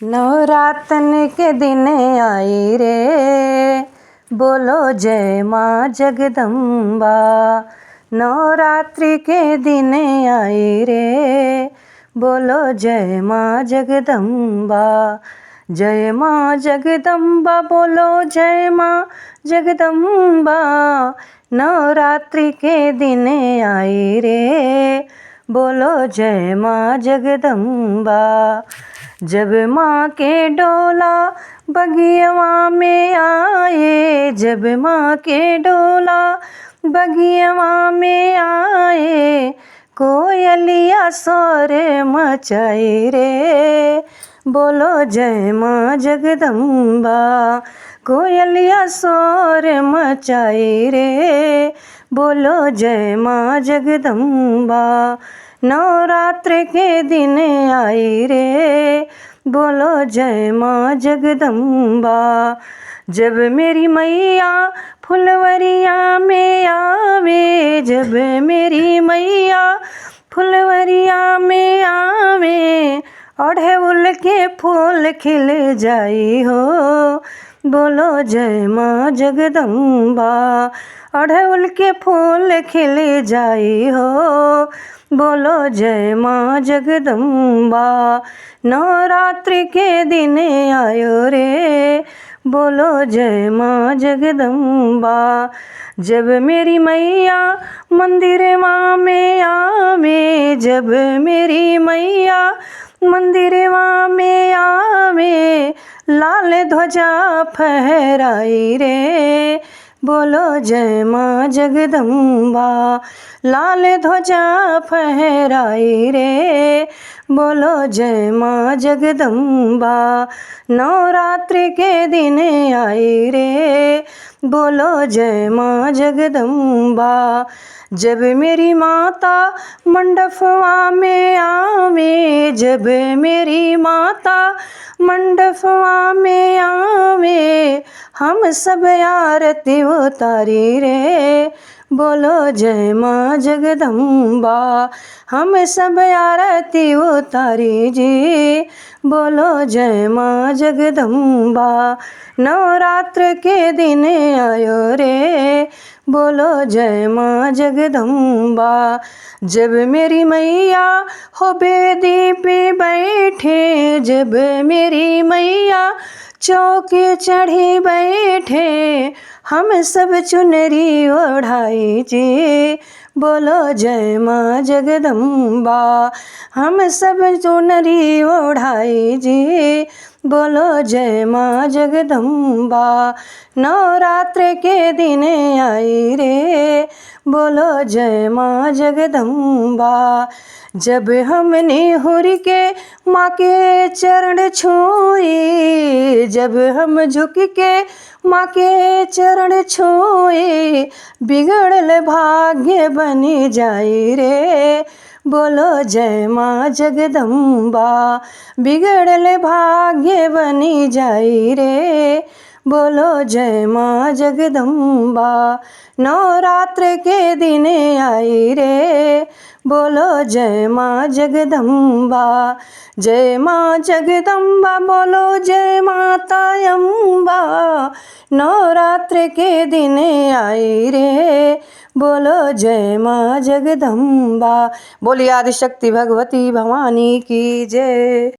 नवरातन के दिन आई रे, बोलो जय माँ जगदम्बा। नवरात्रि के दिन आई रे, बोलो जय माँ जगदम्बा। जय माँ जगदम्बा, बोलो जय माँ जगदम्बा। नवरात्रि के दिन आई रे, बोलो जय माँ जगदम्बा। जब माँ के डोला बगियवा में आए, जब माँ के डोला बगियवा में आए, कोयलिया शोर मचाए रे, बोलो जय माँ जगदम्बा। कोयलिया शोर मचाए रे, बोलो जय माँ जगदम्बा। नवरात्र के दिन आई रे, बोलो जय माँ जगदम्बा। जब मेरी मैया फुलवरिया में आवे, जब मेरी मैया फुलवरिया में आवे, अड़हुल के फूल खिल जाई हो, बोलो जय माँ जगदम्बा। अड़हुल के फूल खिल जाई हो, बोलो जय माँ जगदम्बा। नवरात्रि के दिन आयो रे, बोलो जय माँ जगदम्बा। जब मेरी मैया मंदिरवा में आवे, जब मेरी मैया मंदिरवा में आवे, लाल ध्वजा फहराई रे, बोलो जय माँ जगदम्बा। लाल ध्वजा फहराई रे, बोलो जय माँ जगदम्बा। नवरात्रि के दिन आई रे, बोलो जय माँ जगदम्बा। जब मेरी माता मंडपवा में आवे, जब मेरी माता मंडपवा में आवे, हम सब आरती उतारी रे, बोलो जय माँ जगदम्बा। हम सब आरती उतारी जी, बोलो जय माँ जगदम्बा। नवरात्र के दिन आयो रे, बोलो जय माँ जगदम्बा। जब मेरी मैया हो बेदी पे बैठे, जब मेरी मैया चौके चढ़ी बैठे, हम सब चुनरी ओढ़ाई जी, बोलो जय माँ जगदम्बा। हम सब चुनरी ओढ़ाई जी, बोलो जय माँ जगदम्बा। नवरात्र के दिन आई रे, बोलो जय माँ जगदम्बा। जब हमने हुर के माँ के चरण छुए, जब हम झुक के माँ के चरण छुए, बिगड़ल भाग्य बनी जाई रे, बोलो जय माँ जगदम्बा। बिगड़ल भाग्य बनी जाई रे, बोलो जय माँ जगदम्बा। नवरात्र के दिन आई रे, बोलो जय माँ जगदम्बा। जय माँ जगदम्बा, बोलो जय माता अम्बा। नवरात्र के दिन आई रे, बोलो जय माँ जगदम्बा। बोलिए आदिशक्ति भगवती भवानी की जय।